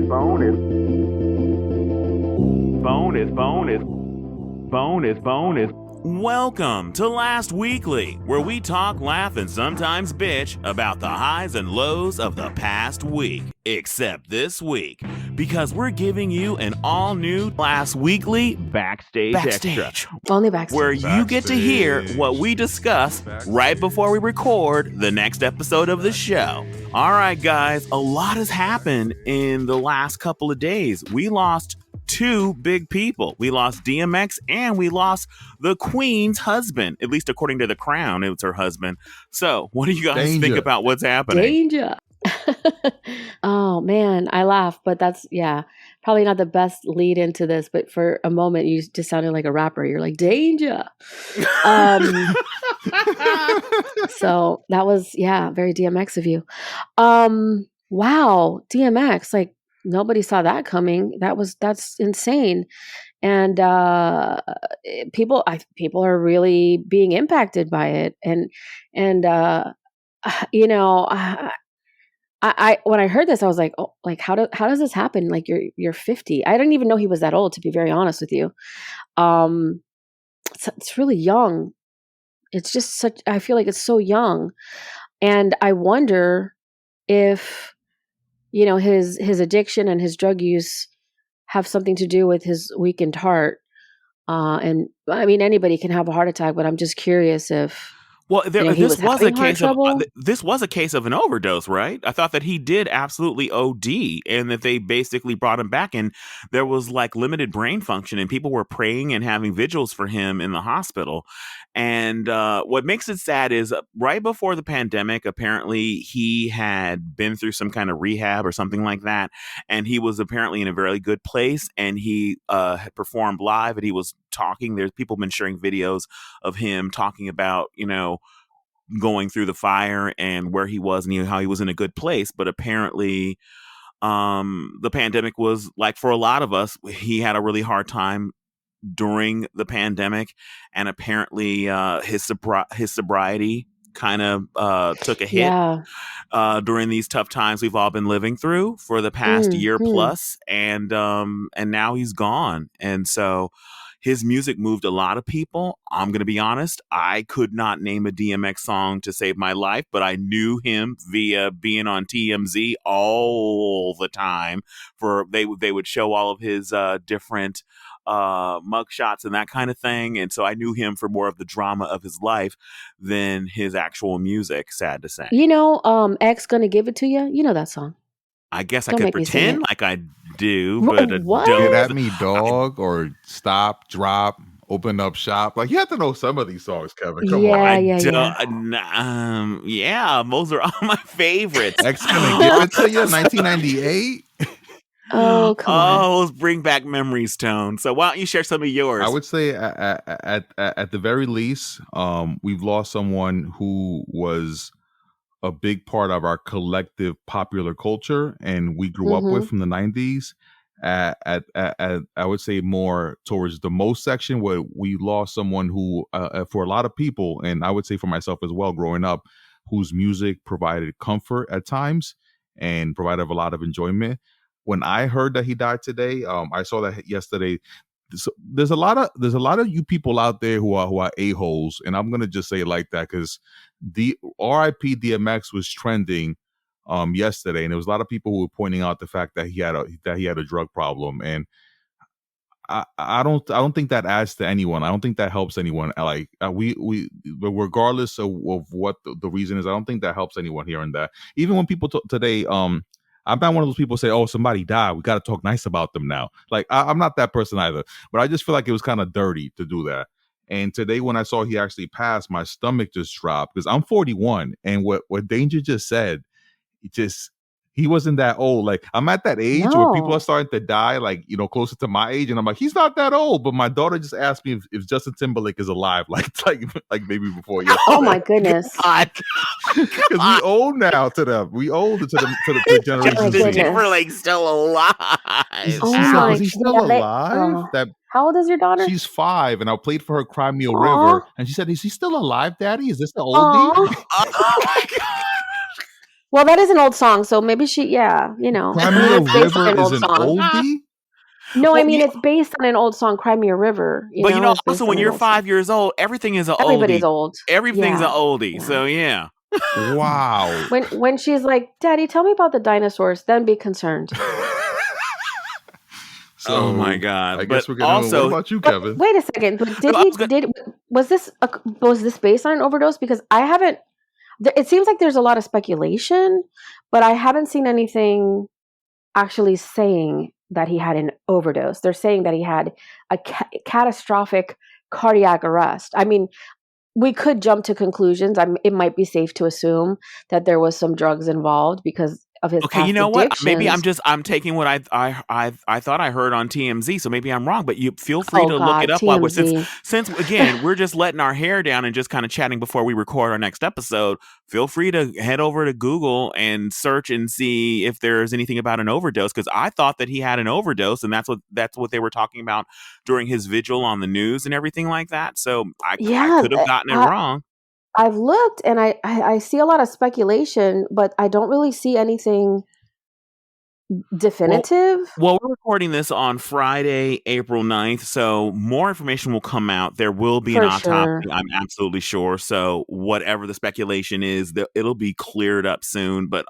bonus. Welcome to Last Weekly, where we talk, laugh, and sometimes bitch about the highs and lows of the past week. Except this week, because we're giving you an all-new Last Weekly Backstage Extra. Only Backstage. Where you get to hear what we discuss right before we record the next episode of the show. All right, guys, a lot has happened in the last couple of days. We lost two big people. We lost DMX and we lost the Queen's husband. At least according to The Crown, it was her husband. So what do you guys think about what's happening? Danger. Oh man, I laugh, but that's probably not the best lead into this, but for a moment you just sounded like a rapper. You're like, danger. So that was very DMX of you. Wow, DMX, like nobody saw that coming. That's insane. And people are really being impacted by it. And you know, I when I heard this, I was like, oh, like how does this happen? Like you're 50. I didn't even know he was that old, to be very honest with you. It's really young. It's just I feel like it's so young. And I wonder if, you know, his addiction and his drug use have something to do with his weakened heart. And I mean, anybody can have a heart attack, but I'm just curious if. Well, this was a case of an overdose, right? I thought that he did absolutely OD, and that they basically brought him back, and there was like limited brain function, and people were praying and having vigils for him in the hospital. And what makes it sad is right before the pandemic, apparently he had been through some kind of rehab or something like that, and he was apparently in a very good place, and he had performed live, and he was talking. There's people been sharing videos of him talking about, you know, going through the fire and where he was and how he was in a good place. But apparently the pandemic was like, for a lot of us, he had a really hard time during the pandemic, and apparently his sobriety kind of took a hit during these tough times we've all been living through for the past year plus, and now he's gone. And so his music moved a lot of people. I'm going to be honest. I could not name a DMX song to save my life, but I knew him via being on TMZ all the time. They would show all of his different mug shots and that kind of thing. And so I knew him for more of the drama of his life than his actual music, sad to say. You know, X Gonna Give It To You. You know that song. I guess I could pretend like I do, but what? Get at me, dog, or stop, drop, open up shop. Like, you have to know some of these songs, Kevin. Come on. Yeah, those are all my favorites. X Gonna Give It To You, 1998. Oh, come on. Let's bring back memories, Tone. So why don't you share some of yours? I would say at the very least, we've lost someone who was a big part of our collective popular culture, and we grew up with from the 90s. I would say more towards the most section, where we lost someone who, for a lot of people, and I would say for myself as well, growing up, whose music provided comfort at times and provided a lot of enjoyment. When I heard that he died today, I saw that yesterday. There's a lot of you people out there who are a-holes, and I'm gonna just say it like that, because the RIP DMX was trending yesterday, and there was a lot of people who were pointing out the fact that he had a drug problem, and I don't think that adds to anyone. I don't think that helps anyone. Like we regardless of what the reason is, I don't think that helps anyone hearing that. Even when people today, I'm not one of those people who say, oh, somebody died, we got to talk nice about them now. Like, I'm not that person either. But I just feel like it was kind of dirty to do that. And today when I saw he actually passed, my stomach just dropped, because I'm 41. And what Danger just said, he wasn't that old. Like, I'm at that age where people are starting to die, like, you know, closer to my age. And I'm like, he's not that old. But my daughter just asked me if Justin Timberlake is alive, like maybe before yesterday. Oh my goodness. Because we old now to them. We old to the generation. Justin Timberlake's still alive. Is he still alive? How old is your daughter? She's 5, and I played for her Cry Me a River. And she said, is he still alive, Daddy? Is this the oldie? Oh my God. Well, that is an old song, so maybe she, yeah, you know. Cry Me a It's based on River an is old an song. oldie? No, I Well, mean it's based on an old song, "Cry Me a River." You but know, it's also based when on an you're old song. 5 years old, everything is an Everybody's oldie. old. Everything's an Yeah, oldie. yeah. So yeah. Wow. When she's like, "Daddy, tell me about the dinosaurs," then be concerned. Oh my So God. I But guess we're getting. What also, about you, But Kevin? wait a second, but I was gonna, was this based on an overdose? Because I haven't. It seems like there's a lot of speculation, but I haven't seen anything actually saying that he had an overdose. They're saying that he had a catastrophic cardiac arrest. I mean, we could jump to conclusions. It might be safe to assume that there was some drugs involved because of his okay, you past know what? Maybe addictions. I'm taking what I thought I heard on TMZ, so maybe I'm wrong. But you feel free Oh to look God, it up while we're TMZ. since again we're just letting our hair down and just kind of chatting before we record our next episode. Feel free to head over to Google and search and see if there's anything about an overdose, because I thought that he had an overdose, and that's what they were talking about during his vigil on the news and everything like that. So I Yeah, could have gotten it I, wrong. I've looked and I see a lot of speculation, but I don't really see anything Well, definitive. we're recording this on Friday, April 9th, so more information will come out. There will be an For autopsy, sure. I'm absolutely sure. So whatever the speculation is, it'll be cleared up soon. But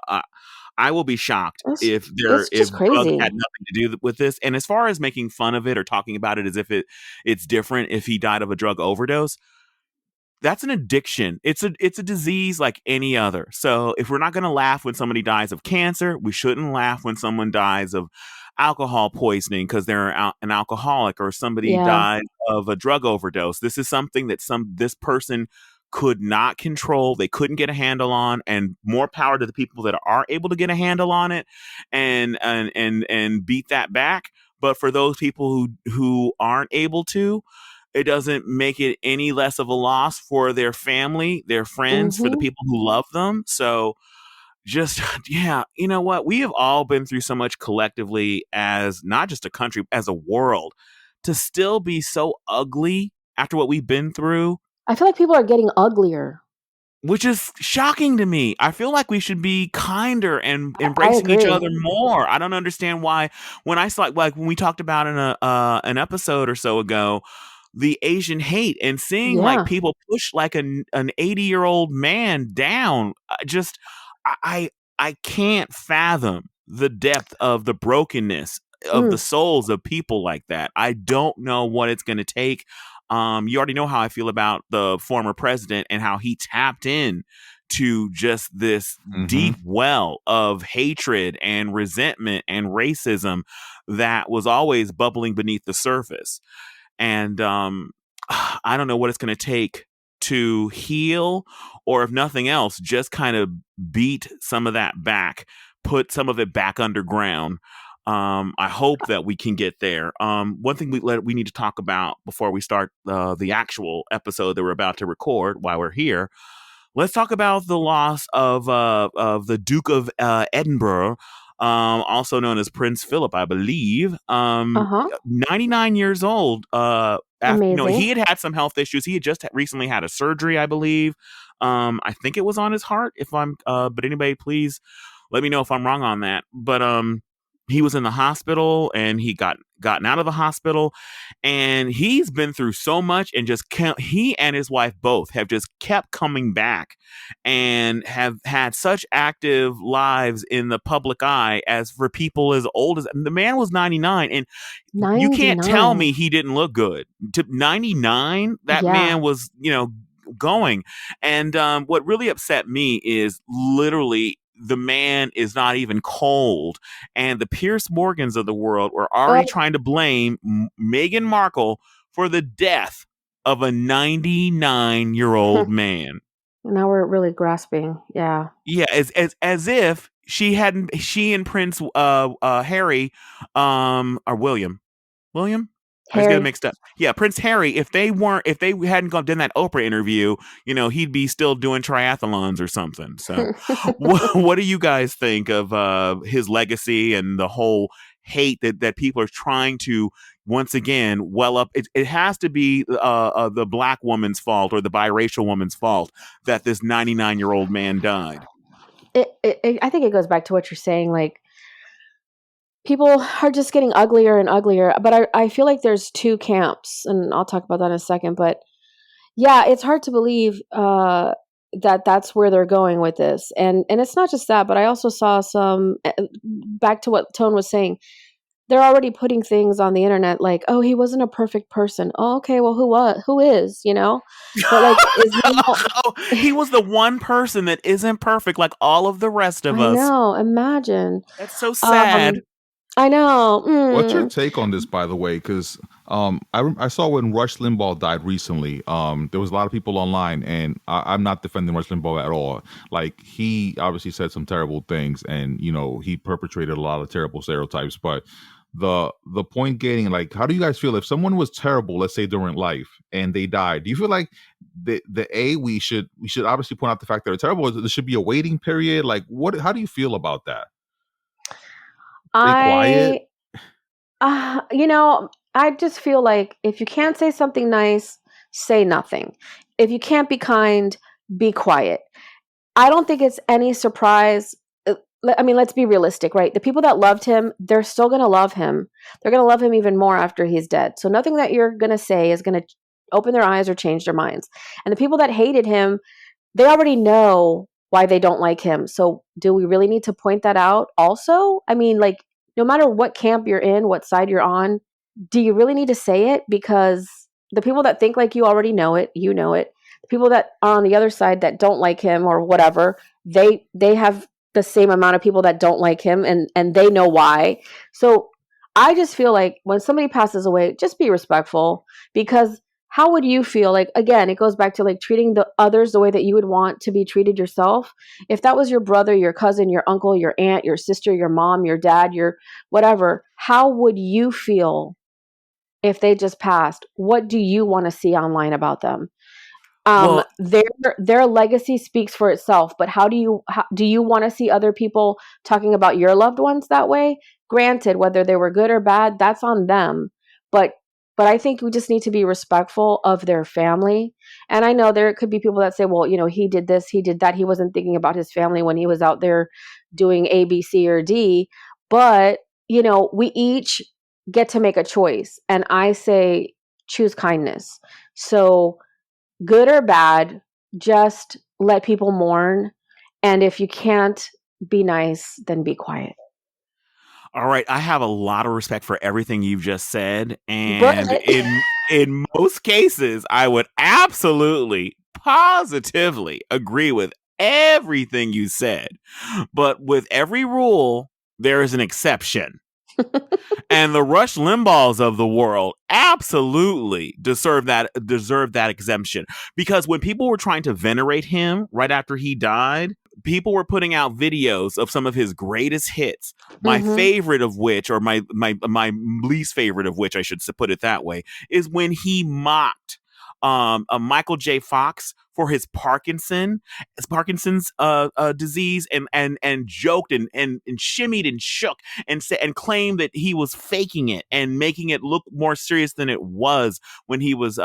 I will be shocked It's if just drugs crazy. had nothing to do with this. And as far as making fun of it or talking about it as if it's different if he died of a drug overdose, that's an addiction. It's a disease like any other. So if we're not going to laugh when somebody dies of cancer, we shouldn't laugh when someone dies of alcohol poisoning because they're an alcoholic, or somebody Yeah. died of a drug overdose. This is something that this person could not control. They couldn't get a handle on, and more power to the people that are able to get a handle on it and beat that back. But for those people who aren't able to, it doesn't make it any less of a loss for their family, their friends, for the Mhm. people who love them. So just, yeah, you know what? We have all been through so much collectively as not just a country, as a world, to still be so ugly after what we've been through, I feel like people are getting uglier. which is shocking to me. I feel like we should be kinder and I embracing each agree. other more. I don't understand why when I saw, like when we talked about in an episode or so ago, the Asian hate and seeing like Yeah. people push like an 80-year-old man down. I I can't fathom the depth of the brokenness of the Mm. souls of people like that. I don't know what it's going to take. You already know how I feel about the former president and how he tapped in to just this Mm-hmm. deep well of hatred and resentment and racism that was always bubbling beneath the surface. And I don't know what it's going to take to heal, or if nothing else, just kind of beat some of that back, put some of it back underground. I hope that we can get there. One thing we need to talk about before we start the actual episode that we're about to record while we're here. Let's talk about the loss of the Duke of Edinburgh, also known as Prince Philip, I believe. Uh-huh. 99 years old. After, Amazing. he had some health issues. He had just recently had a surgery, I believe. I think it was on his heart. But anybody, please let me know if I'm wrong on that. But he was in the hospital, and he gotten out of the hospital, and he's been through so much, and he and his wife both have just kept coming back and have had such active lives in the public eye as for people as old as the man was 99, and you can't tell 99. me he didn't look good. To 99, that Yeah. man was, going. And what really upset me is literally the man is not even cold, and the Pierce Morgans of the world were already Oh, trying to blame Meghan Markle for the death of a 99-year-old man. now we're really grasping. Yeah. Yeah, as if she and Prince Harry or William? I just get it Harry. mixed up. Yeah, Prince Harry, if they hadn't done that Oprah interview, he'd be still doing triathlons or something. So what do you guys think of his legacy and the whole hate that people are trying to once again well up? It has to be the black woman's fault or the biracial woman's fault that this 99-year-old man died. I think it goes back to what you're saying. Like, people are just getting uglier and uglier. But I feel like there's two camps, and I'll talk about that in a second. But yeah, it's hard to believe that that's where they're going with this. And it's not just that, but I also saw some, back to what Tone was saying. They're already putting things on the internet like, oh, he wasn't a perfect person. Oh, okay, well, who is, But like, is now, Oh, he was the one person that isn't perfect like all of the rest of I us. know, imagine. That's so sad. I know. What's your take on this, by the way? Because I saw when Rush Limbaugh died recently, there was a lot of people online, and I'm not defending Rush Limbaugh at all. Like, he obviously said some terrible things, and he perpetrated a lot of terrible stereotypes. But the point getting, like, how do you guys feel if someone was terrible, let's say during life, and they died? Do you feel like we should obviously point out the fact that they're terrible? There should be a waiting period. Like, what? How do you feel about that? Stay quiet. I just feel like if you can't say something nice, say nothing. If you can't be kind, be quiet. I don't think it's any surprise. I mean, let's be realistic, right? The people that loved him, they're still going to love him. They're going to love him even more after he's dead. So nothing that you're going to say is going to open their eyes or change their minds. And the people that hated him, they already know why they don't like him. So do we really need to point that out also? I mean, like, no matter what camp you're in, what side you're on, do you really need to say it? Because the people that think like you already know it, you know it. The people that are on the other side that don't like him or whatever, they have the same amount of people that don't like him, and they know why. So I just feel like when somebody passes away, just be respectful, because how would you feel? Like, again, it goes back to like treating the others the way that you would want to be treated yourself. If that was your brother, your cousin, your uncle, your aunt, your sister, your mom, your dad, your whatever, how would you feel if they just passed? What do you want to see online about them? Well, Their legacy speaks for itself, but how do you want to see other people talking about your loved ones that way? Granted, whether they were good or bad, that's on them. But I think we just need to be respectful of their family. And I know there could be people that say, well, he did this, he did that, he wasn't thinking about his family when he was out there doing A, B, C, or D. But we each get to make a choice, and I say choose kindness. So good or bad, just let people mourn. And if you can't be nice, then be quiet. All right, I have a lot of respect for everything you've just said, and But in most cases, I would absolutely, positively agree with everything you said. But with every rule, there is an exception. And the Rush Limbaughs of the world absolutely deserve that exemption, because when people were trying to venerate him right after he died, people were putting out videos of some of his greatest hits. My favorite of which, or my least favorite of which, I should put it that way, is when he mocked a Michael J. Fox for his Parkinson's disease, and joked and shimmied and shook and said and claimed that he was faking it and making it look more serious than it was when he was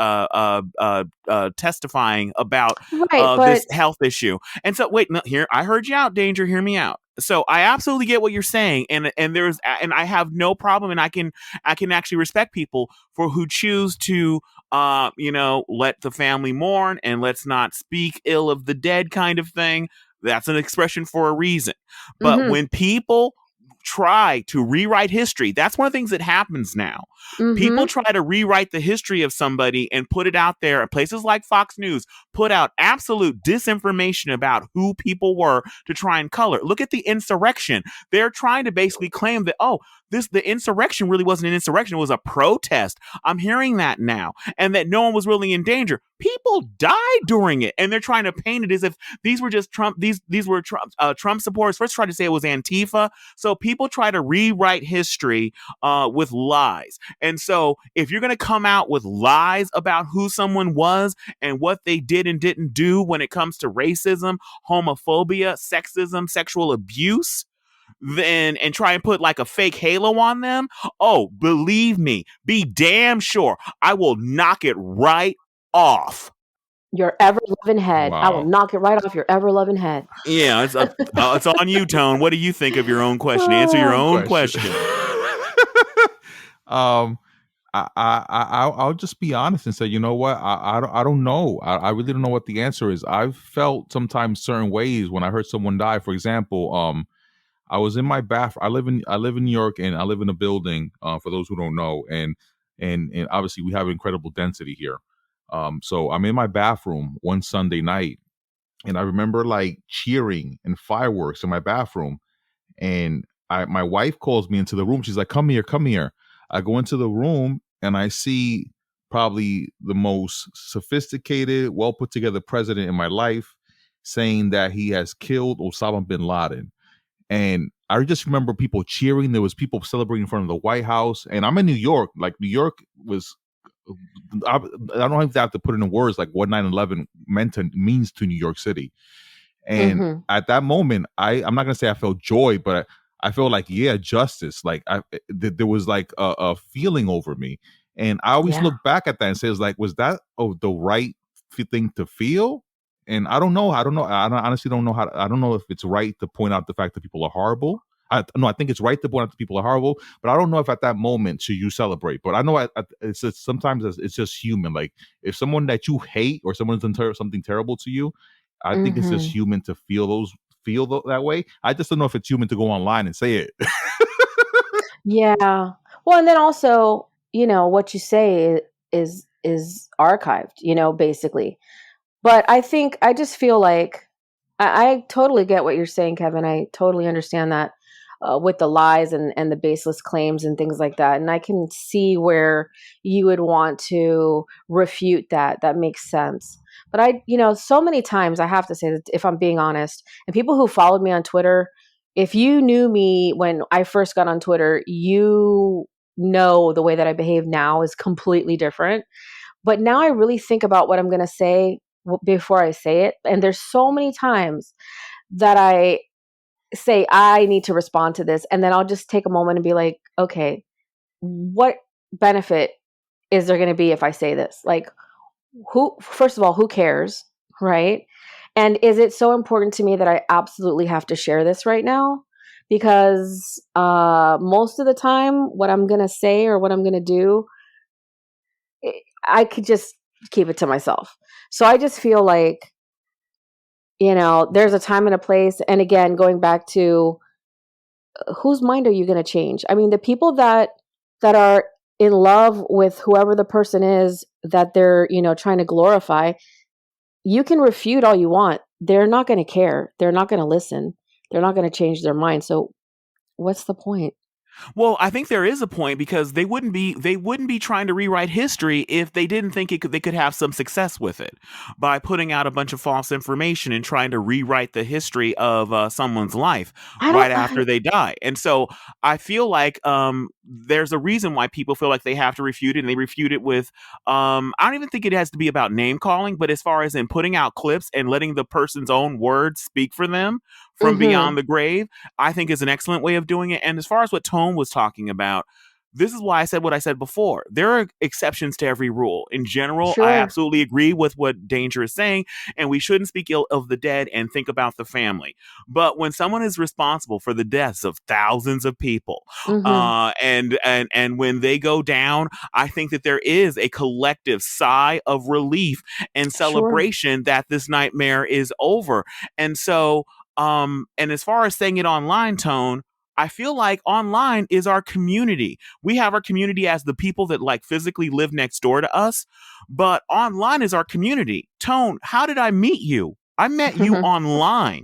testifying about this health issue. And so, wait, no, here, I heard you out, Dayngr. Hear me out. So I absolutely get what you're saying, and I have no problem, and I can actually respect people who choose to let the family mourn, and let's not speak ill of the dead kind of thing. That's an expression for a reason. But when people try to rewrite history, that's one of the things that happens now. People try to rewrite the history of somebody and put it out there. Places like Fox News put out absolute disinformation about who people were to try and color. Look at the insurrection. They're trying to basically claim that, the insurrection really wasn't an insurrection. It was a protest. I'm hearing that now. And that no one was really in danger. People died during it. And they're trying to paint it as if these were just Trump. These were Trump supporters. First tried to say it was Antifa. So people try to rewrite history with lies. And so if you're going to come out with lies about who someone was and what they did and didn't do when it comes to racism, homophobia, sexism, sexual abuse, and try and put like a fake halo on them, believe me, be damn sure I will knock it right off. Your ever-loving head. I will Wow. knock it right off your ever-loving head. Yeah, it's on you, Tone. What do you think of your own question? Answer your Oh. own Question. question. I'll just be honest and say, you know what? I don't know. I really don't know what the answer is. I've felt sometimes certain ways when I heard someone die. For example, I was in my bathroom. I live in New York, and I live in a building. For those who don't know, and obviously we have incredible density here. So I'm in my bathroom one Sunday night, and I remember like cheering and fireworks in my bathroom. And my wife calls me into the room. She's like, "Come here, come here." I go into the room and I see probably the most sophisticated, well put together president in my life saying that he has killed Osama bin Laden. And I just remember people cheering. There was people celebrating in front of the White House. And I'm in New York. Like New York was, I don't even have to put it in words like what 9/11 means to New York City. And Mm-hmm. at that moment, I'm not gonna say I felt joy, but I felt like, yeah, justice. Like there was like a feeling over me, and I always Yeah. look back at that and say, like, was that the right thing to feel? And I don't know. I honestly don't know I don't know if it's right to point out the fact that people are horrible. I think it's right to point out that people are horrible, but I don't know if at that moment should you celebrate. But I know it's just, sometimes it's just human. Like if someone that you hate or someone's done something terrible to you, I think it's just Mm-hmm. human to feel that way. I just don't know if it's human to go online and say it. Yeah. Well, and then also, what you say is archived, basically. But I just feel like I totally get what you're saying, Kevin. I totally understand that, with the lies and the baseless claims and things like that. And I can see where you would want to refute that. That makes sense. But so many times I have to say that, if I'm being honest, and people who followed me on Twitter, if you knew me when I first got on Twitter, you know the way that I behave now is completely different. But now I really think about what I'm going to say before I say it. And there's so many times that I say, I need to respond to this. And then I'll just take a moment and be like, okay, what benefit is there going to be if I say this? Like, first of all, who cares? Right. And is it so important to me that I absolutely have to share this right now? Because most of the time, what I'm going to say or what I'm going to do, I could just keep it to myself. So I just feel like, there's a time and a place. And again, going back to, whose mind are you going to change? I mean, the people that are in love with whoever the person is that they're, trying to glorify, you can refute all you want. They're not going to care. They're not going to listen. They're not going to change their mind. So what's the point? Well, I think there is a point because they wouldn't be trying to rewrite history if they didn't think they could have some success with it by putting out a bunch of false information and trying to rewrite the history of someone's life I right don't, after they die. And so I feel like there's a reason why people feel like they have to refute it, and they refute it with I don't even think it has to be about name calling, but as far as in putting out clips and letting the person's own words speak for them from mm-hmm. beyond the grave, I think is an excellent way of doing it. And as far as what Tone was talking about, this is why I said what I said before. There are exceptions to every rule. In general, I Sure. absolutely agree with what Dayngr is saying, and we shouldn't speak ill of the dead and think about the family. But when someone is responsible for the deaths of thousands of people, Mm-hmm. and when they go down, I think that there is a collective sigh of relief and Sure. celebration that this nightmare is over. And so, and as far as saying it online, Tone, I feel like online is our community. We have our community as the people that like physically live next door to us, but online is our community. Tone, how did I meet you? I met you online.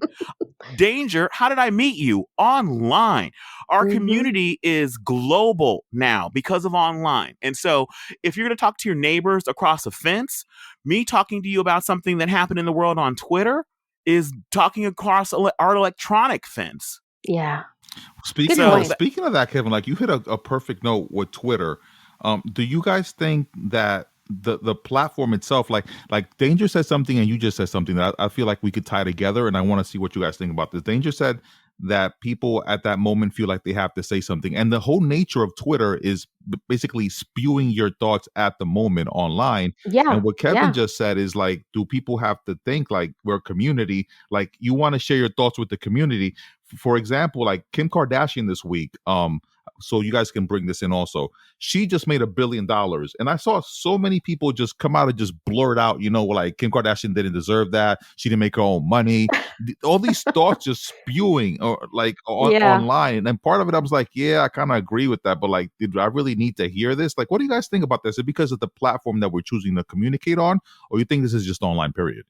Dayngr, how did I meet you? Online. Our Mm-hmm. community is global now because of online. And so if you're going to talk to your neighbors across a fence, me talking to you about something that happened in the world on Twitter is talking across our electronic fence. Yeah. Good Speaking point. of that, Kevin, like you hit a perfect note with Twitter. Do you guys think that the platform itself, like Dayngr said something and you just said something that I feel like we could tie together, and I want to see what you guys think about this. Dayngr said that people at that moment feel like they have to say something. And the whole nature of Twitter is basically spewing your thoughts at the moment online. Yeah. And what Kevin Yeah. just said is like, do people have to think like we're a community? Like you want to share your thoughts with the community. For example, like Kim Kardashian this week, so you guys can bring this in also. She just made $1 billion. And I saw so many people just come out and just blurt out, you know, like Kim Kardashian didn't deserve that. She didn't make her own money. All these thoughts just spewing or like online. And part of it, I was like, yeah, I kind of agree with that. But like, did I really need to hear this? Like, what do you guys think about this? Is it because of the platform that we're choosing to communicate on? Or you think this is just online, period?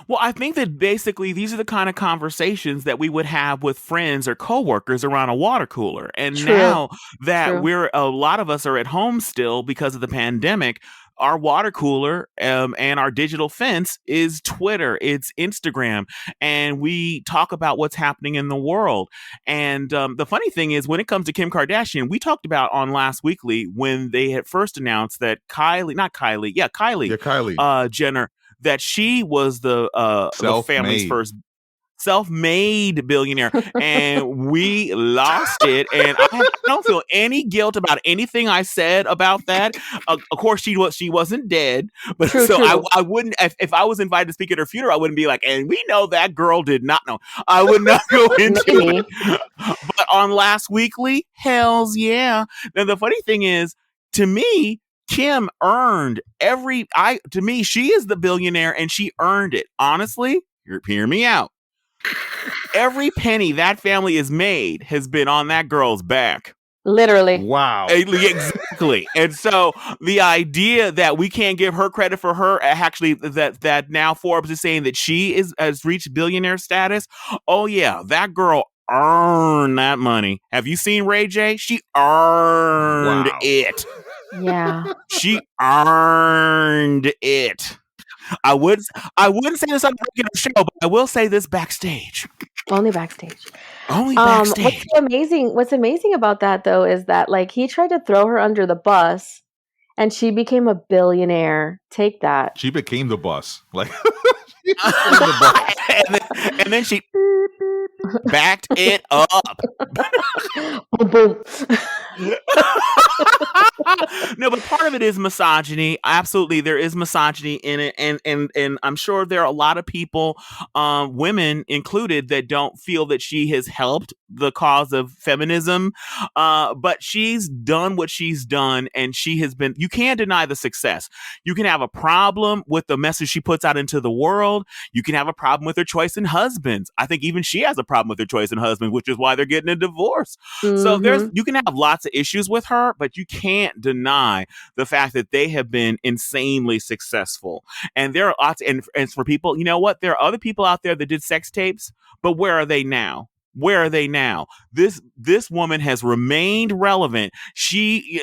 Well, I think that basically these are the kind of conversations that we would have with friends or coworkers around a water cooler. And now that a lot of us are at home still because of the pandemic, our water cooler and our digital fence is Twitter, it's Instagram, and we talk about what's happening in the world. And the funny thing is, when it comes to Kim Kardashian, we talked about on Last Weekly when they had first announced that Kylie Jenner, that she was the family's first self-made billionaire, and we lost it. And I don't feel any guilt about anything I said about that. Of course, she wasn't dead, but true. I wouldn't, if I was invited to speak at her funeral, I wouldn't be like, and we know that girl did not know. I would not go into it. But on Last Weekly, hells yeah. Now the funny thing is, to me, Kim earned to me, she is the billionaire and she earned it. Honestly, hear me out. Every penny that family has made has been on that girl's back. Literally. Wow. Exactly. And so the idea that we can't give her credit for her, actually, that now Forbes is saying that she has reached billionaire status. Oh yeah, that girl earned that money. Have you seen Ray J? She earned it. Yeah. She earned it. I wouldn't say this on the regular show, but I will say this backstage. Only backstage. Only backstage. What's amazing about that though is that like he tried to throw her under the bus and she became a billionaire. Take that. She became the bus. Like and then she backed it up. Boom, boom. No, but part of it is misogyny. Absolutely, there is misogyny in it, and I'm sure there are a lot of people, women included, that don't feel that she has helped the cause of feminism. But she's done what she's done, and she has been. You can't deny the success. You can have a problem with the message she puts out into the world. You can have a problem with her choice in husbands. I think even she has a problem with her choice in husbands, which is why they're getting a divorce. Mm-hmm. So you can have lots of issues with her, but you can't deny the fact that they have been insanely successful. And there are lots, and for people, you know what? There are other people out there that did sex tapes, but where are they now? Where are they now? This woman has remained relevant. She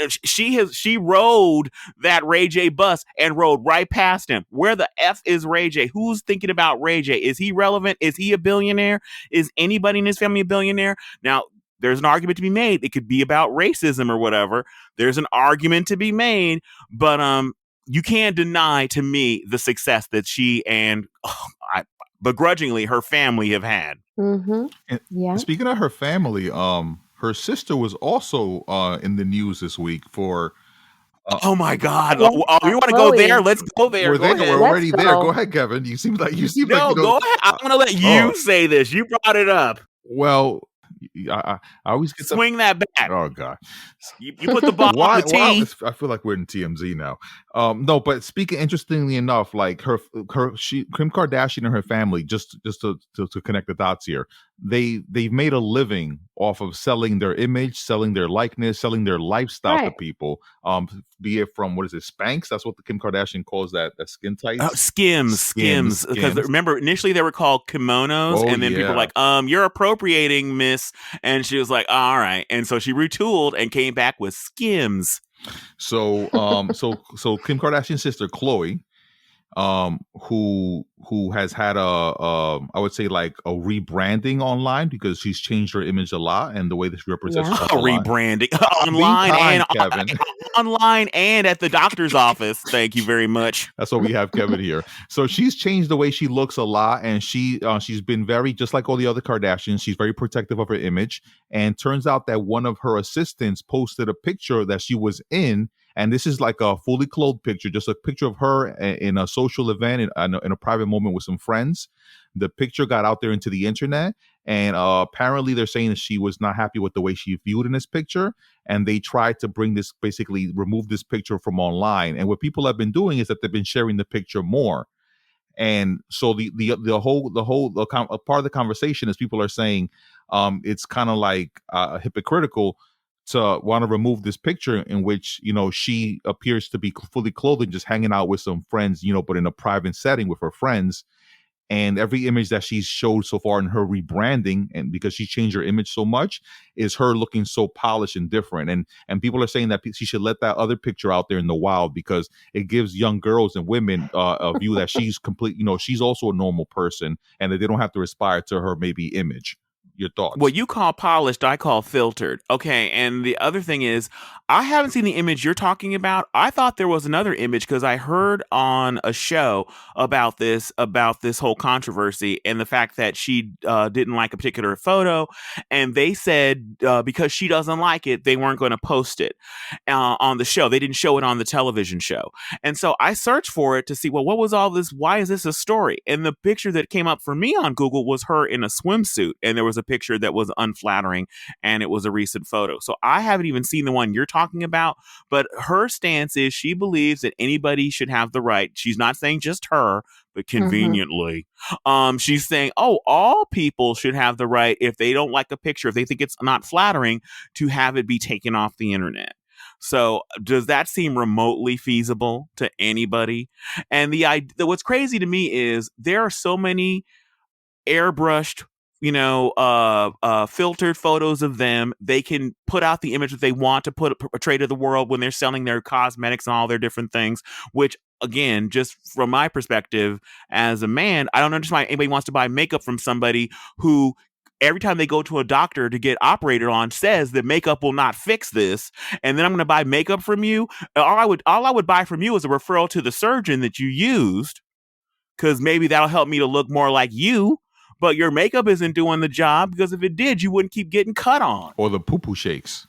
rode that Ray J bus and rode right past him. Where the F is Ray J? Who's thinking about Ray J? Is he relevant? Is he a billionaire? Is anybody in his family a billionaire? Now, there's an argument to be made. It could be about racism or whatever. There's an argument to be made, but you can't deny to me the success that she and begrudgingly her family have had. Mm-hmm. Yeah. Speaking of her family, her sister was also in the news this week for. Oh my God! You want to go there? Let's go there. We're already there. Go ahead, Kevin. You seem like go ahead. I'm gonna let you say this. You brought it up. Well, I always get swing that back. Oh God! You put the ball on the tee. I feel like we're in TMZ now. No, but speaking interestingly enough, like Kim Kardashian and her family, just to connect the dots here, they've made a living off of selling their image, selling their likeness, selling their lifestyle to people. Be it from Spanx? That's what the Kim Kardashian calls that skin tights. Skims. Because remember, initially they were called kimonos, and then people were like, "You're appropriating, miss," and she was like, "All right," and so she retooled and came back with Skims. So Kim Kardashian's sister Khloe, who has had I would say like a rebranding online because she's changed her image a lot and the way that she represents Yeah. herself a lot. Rebranding Be kind, Kevin. online and at the doctor's office. Thank you very much. That's what we have Kevin here. So she's changed the way she looks a lot, and she's been very, just like all the other Kardashians, she's very protective of her image. And turns out that one of her assistants posted a picture that she was in, and this is like a fully clothed picture, just a picture of her in a social event in a private moment with some friends. The picture got out there into the internet, and apparently they're saying that she was not happy with the way she viewed in this picture, and they tried to basically remove this picture from online. And what people have been doing is that they've been sharing the picture more. And so the part of the conversation is people are saying it's kind of like hypocritical to want to remove this picture in which, you know, she appears to be fully clothed and just hanging out with some friends, you know, but in a private setting with her friends. And every image that she's showed so far in her rebranding, and because she changed her image so much, is her looking so polished and different. And people are saying that she should let that other picture out there in the wild because it gives young girls and women a view that she's complete. You know, she's also a normal person, and that they don't have to aspire to her maybe image. Your thoughts? What you call polished, I call filtered. Okay, and the other thing is, I haven't seen the image you're talking about. I thought there was another image because I heard on a show about this whole controversy and the fact that she didn't like a particular photo, and they said because she doesn't like it, they weren't going to post it on the show. They didn't show it on the television show, and so I searched for it to see, well, what was all this? Why is this a story? And the picture that came up for me on Google was her in a swimsuit, and there was a picture that was unflattering, and it was a recent photo. So I haven't even seen the one you're talking about, but her stance is she believes that anybody should have the right. She's not saying just her, but conveniently, she's saying, oh, all people should have the right, if they don't like a picture, if they think it's not flattering, to have it be taken off the internet. So does that seem remotely feasible to anybody? And what's crazy to me is there are so many airbrushed, filtered photos of them. They can put out the image that they want to portray to the world when they're selling their cosmetics and all their different things, which, again, just from my perspective as a man, I don't understand why anybody wants to buy makeup from somebody who every time they go to a doctor to get operated on says that makeup will not fix this, and then I'm going to buy makeup from you. All I would buy from you is a referral to the surgeon that you used, because maybe that'll help me to look more like you. But your makeup isn't doing the job, because if it did, you wouldn't keep getting cut on. Or the poo-poo shakes.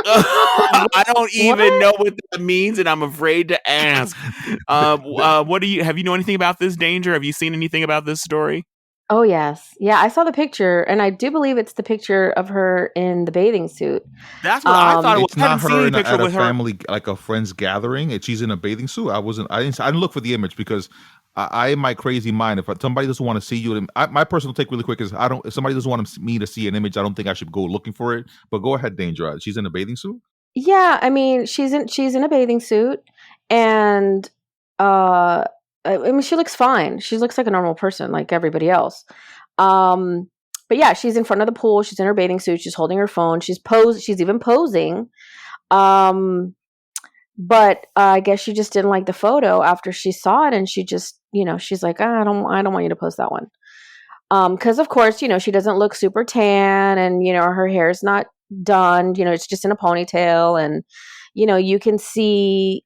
I don't even know what that means, and I'm afraid to ask. Have you know anything about this, Dayngr? Have you seen anything about this story? Oh, yes. Yeah, I saw the picture, and I do believe it's the picture of her in the bathing suit. That's what I thought it was. It's not her at a family, like a friend's gathering. She's in a bathing suit. I didn't look for the image because I in my crazy mind, if somebody doesn't want to see you, my personal take really quick is if somebody doesn't want me to see an image, I don't think I should go looking for it. But go ahead, Dayngr. She's in a bathing suit? Yeah, I mean, she's in a bathing suit, and I mean, she looks fine. She looks like a normal person, like everybody else. But yeah, she's in front of the pool. She's in her bathing suit. She's holding her phone. She's even posing. But I guess she just didn't like the photo after she saw it, and she just, she's like, I don't want you to post that one. Because of course, she doesn't look super tan, and her hair is not done. It's just in a ponytail, and you can see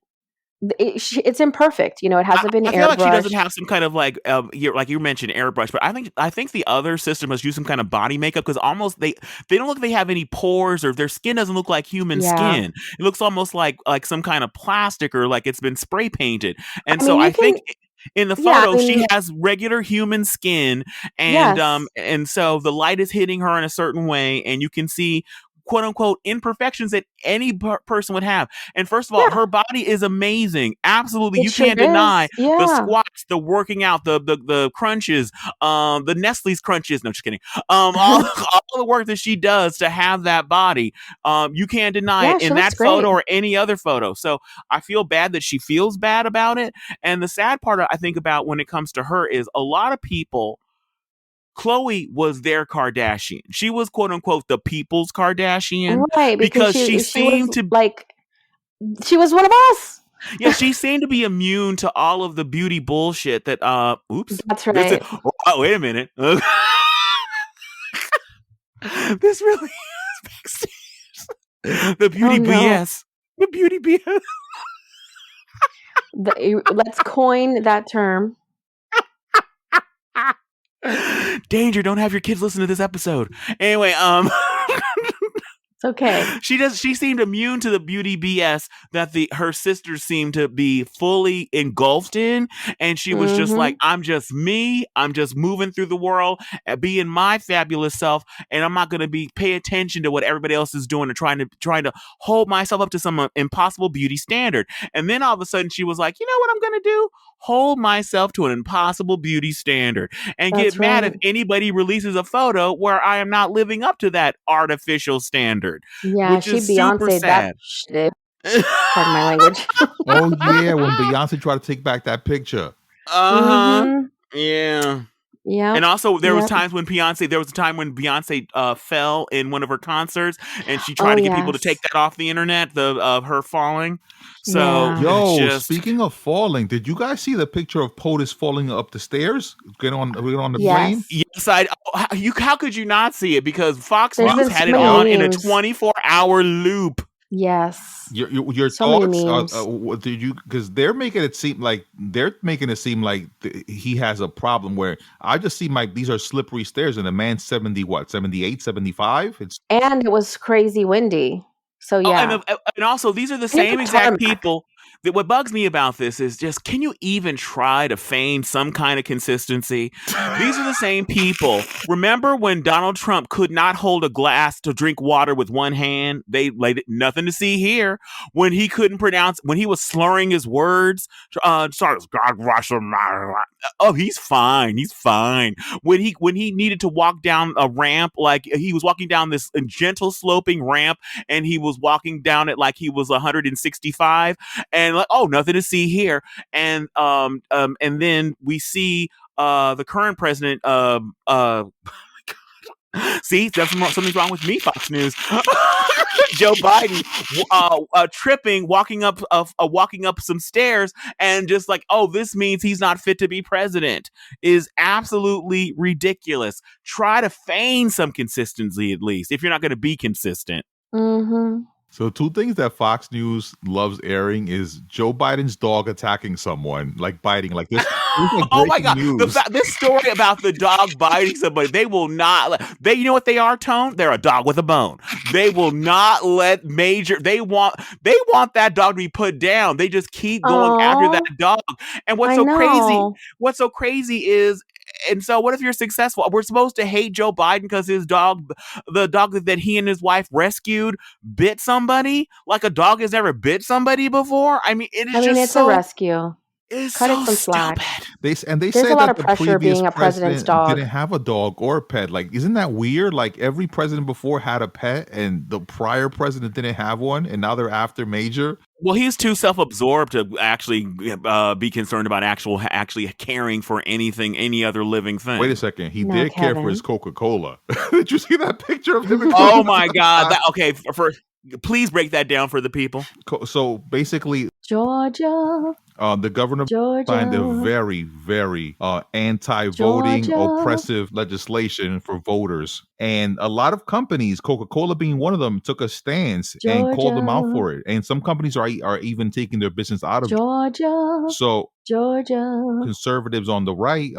it's imperfect. It hasn't been airbrushed. I feel like she doesn't have some kind of like you mentioned airbrush, but I think the other sister must use some kind of body makeup, because almost they don't look like they have any pores, or their skin doesn't look like human skin. It looks almost like some kind of plastic, or like it's been spray painted. And I think in the photo, she has regular human skin, and and so the light is hitting her in a certain way, and you can see quote unquote imperfections that any person would have. And first of all, her body is amazing. Absolutely. You can't deny the squats, the working out, the crunches, the Nestle's crunches. No, just kidding. All the work that she does to have that body. You can't deny it in that photo or any other photo. So I feel bad that she feels bad about it. And the sad part I think about when it comes to her is a lot of people, Khloe was their Kardashian. She was quote unquote the people's Kardashian, right? Because she seemed to like she was one of us. Yeah, she seemed to be immune to all of the beauty bullshit that oops. That's right. Oh, wait a minute. This really is Backstage. The beauty BS. The beauty BS. Let's coin that term. Danger, don't have your kids listen to this episode. Anyway, it's okay. She seemed immune to the beauty BS that her sisters seemed to be fully engulfed in, and she was just like, I'm just me. I'm just moving through the world, being my fabulous self, and I'm not going to pay attention to what everybody else is doing and trying to hold myself up to some impossible beauty standard. And then all of a sudden, she was like, you know what I'm going to do? Hold myself to an impossible beauty standard and get mad if anybody releases a photo where I am not living up to that artificial standard. Yeah, which is super sad. That pardon my language. Oh yeah, when Beyonce tried to take back that picture. Yeah. Yeah. And also there was times when Beyonce fell in one of her concerts and she tried to get people to take that off the internet, of her falling. So speaking of falling, did you guys see the picture of POTUS falling up the stairs? Get on the plane? Yes, how could you not see it? Because Fox News had it on in a 24-hour loop. Yes. Your thoughts? Did you? Because they're making it seem like he has a problem. Where I just see these are slippery stairs, and the man's 78, 75. And it was crazy windy. So yeah. And also these are the same exact people. What bugs me about this is just, can you even try to feign some kind of consistency? These are the same people. Remember when Donald Trump could not hold a glass to drink water with one hand? They like nothing to see here. When he couldn't pronounce, when he was slurring his words, he's fine. He's fine. When he needed to walk down a ramp, like he was walking down this gentle sloping ramp, and he was walking down it like he was 165, and like, oh, nothing to see here. And then we see the current president. See, something's wrong with me, Fox News. Joe Biden tripping, walking up some stairs, and just like, oh, this means he's not fit to be president, is absolutely ridiculous. Try to feign some consistency, at least, if you're not going to be consistent. So two things that Fox News loves airing is Joe Biden's dog attacking someone, like biting, like this. Oh my God. This story about the dog biting somebody, they will not, you know what they are, Tone? They're a dog with a bone. They will not let they want that dog to be put down. They just keep going after that dog. And what's so crazy is, and so what if you're successful? We're supposed to hate Joe Biden because the dog that he and his wife rescued bit somebody? Like a dog has never bit somebody before? I mean, it's a rescue. It's Cut so it some slack. stupid. They There's say a lot that of the pressure previous being a president's dog. didn't have a dog or a pet. Like, isn't that weird? Like, every president before had a pet, and the prior president didn't have one, and now they're after Major. Well, he's too self-absorbed to actually be concerned about actually caring for any other living thing. Wait a second. He did care for his Coca-Cola. Did you see that picture of him? Oh my God. Please break that down for the people. So basically, Georgia. The governor signed a very, very anti-voting, oppressive legislation for voters. And a lot of companies, Coca-Cola being one of them, took a stance and called them out for it. And some companies are even taking their business out of Georgia. So conservatives on the right,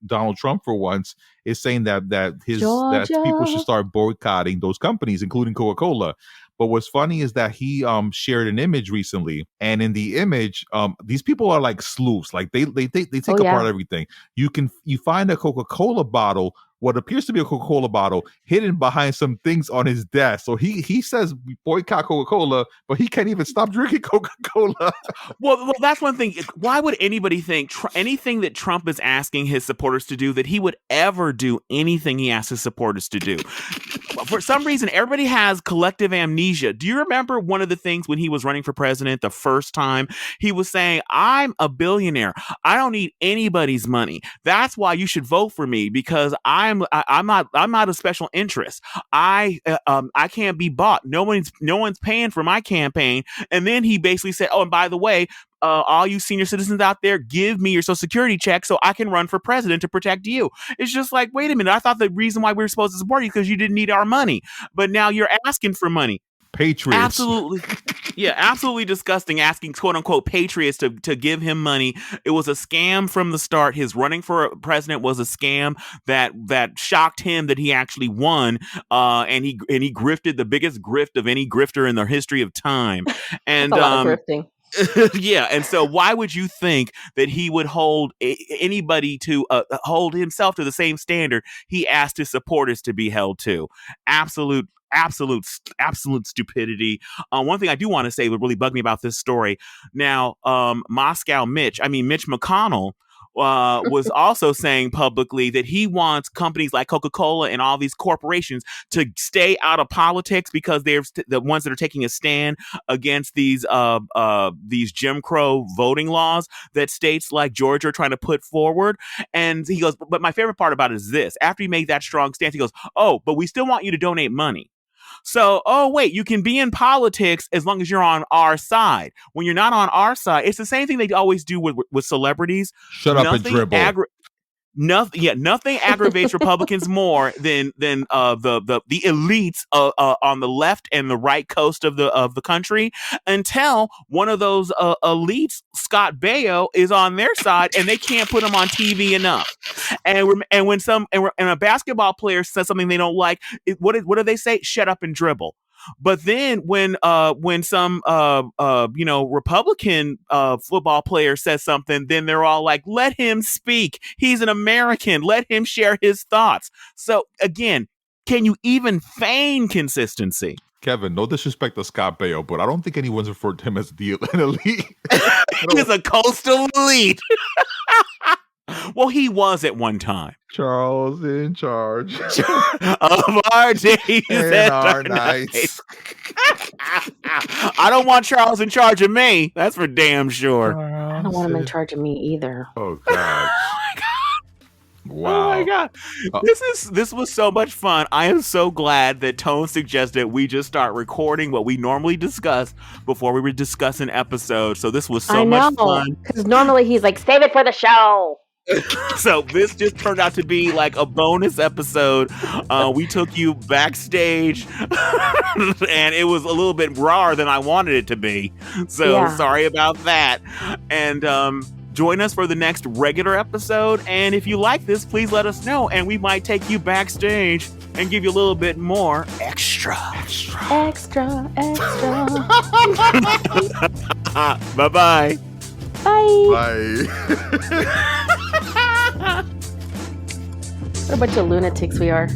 Donald Trump for once, is saying that people should start boycotting those companies, including Coca-Cola. But what's funny is that he shared an image recently, and in the image, these people are like sleuths. Like they take apart everything. You find a Coca-Cola bottle, what appears to be a Coca-Cola bottle, hidden behind some things on his desk. So he says boycott Coca-Cola, but he can't even stop drinking Coca-Cola. Well, that's one thing. Why would anybody think anything that Trump is asking his supporters to do, that he would ever do anything he asks his supporters to do? for some reason, everybody has collective amnesia. Do you remember one of the things when he was running for president the first time? He was saying, "I'm a billionaire. I don't need anybody's money. That's why you should vote for me, because I'm not a special interest. I can't be bought. No one's paying for my campaign." And then he basically said, "Oh, and by the way, all you senior citizens out there, give me your Social Security check so I can run for president to protect you." It's just like, wait a minute. I thought the reason why we were supposed to support you because you didn't need our money, but now you're asking for money. Patriots. Absolutely. Yeah, absolutely disgusting, asking quote unquote patriots to give him money. It was a scam from the start. His running for president was a scam that shocked him that he actually won. And he grifted the biggest grift of any grifter in the history of time. And That's a lot of grifting. yeah, and so why would you think that he would hold anybody to hold himself to the same standard he asked his supporters to be held to? Absolute stupidity. One thing I do want to say would really bug me about this story. Now, Mitch McConnell was also saying publicly that he wants companies like Coca-Cola and all these corporations to stay out of politics because they're the ones that are taking a stand against these Jim Crow voting laws that states like Georgia are trying to put forward. And he goes, but my favorite part about it is this. After he made that strong stance, he goes, "Oh, but we still want you to donate money." So, oh, wait, you can be in politics as long as you're on our side. When you're not on our side, it's the same thing they always do with celebrities. Shut up and dribble. Nothing aggravates Republicans more than the elites on the left and the right coast of the country, until one of those elites, Scott Baio, is on their side and they can't put him on TV enough. And when a basketball player says something they don't like, what do they say? Shut up and dribble. But then when some Republican football player says something, then they're all like, "Let him speak. He's an American. Let him share his thoughts." So again, can you even feign consistency? Kevin, no disrespect to Scott Baio, but I don't think anyone's referred to him as an elite. He's a coastal elite. Well, he was at one time. Charles in charge of our days and our nights. I don't want Charles in charge of me. That's for damn sure. I don't want him in charge of me either. Oh, God. Wow. Oh my God. This was so much fun. I am so glad that Tone suggested we just start recording what we normally discuss before we would discuss an episode. So this was so much fun. Because normally he's like, save it for the show. So this just turned out to be like a bonus episode. We took you backstage and it was a little bit rawer than I wanted it to be. So sorry about that. And join us for the next regular episode. And if you like this, please let us know. And we might take you backstage and give you a little bit more extra. Extra. Bye-bye. Bye. What a bunch of lunatics we are.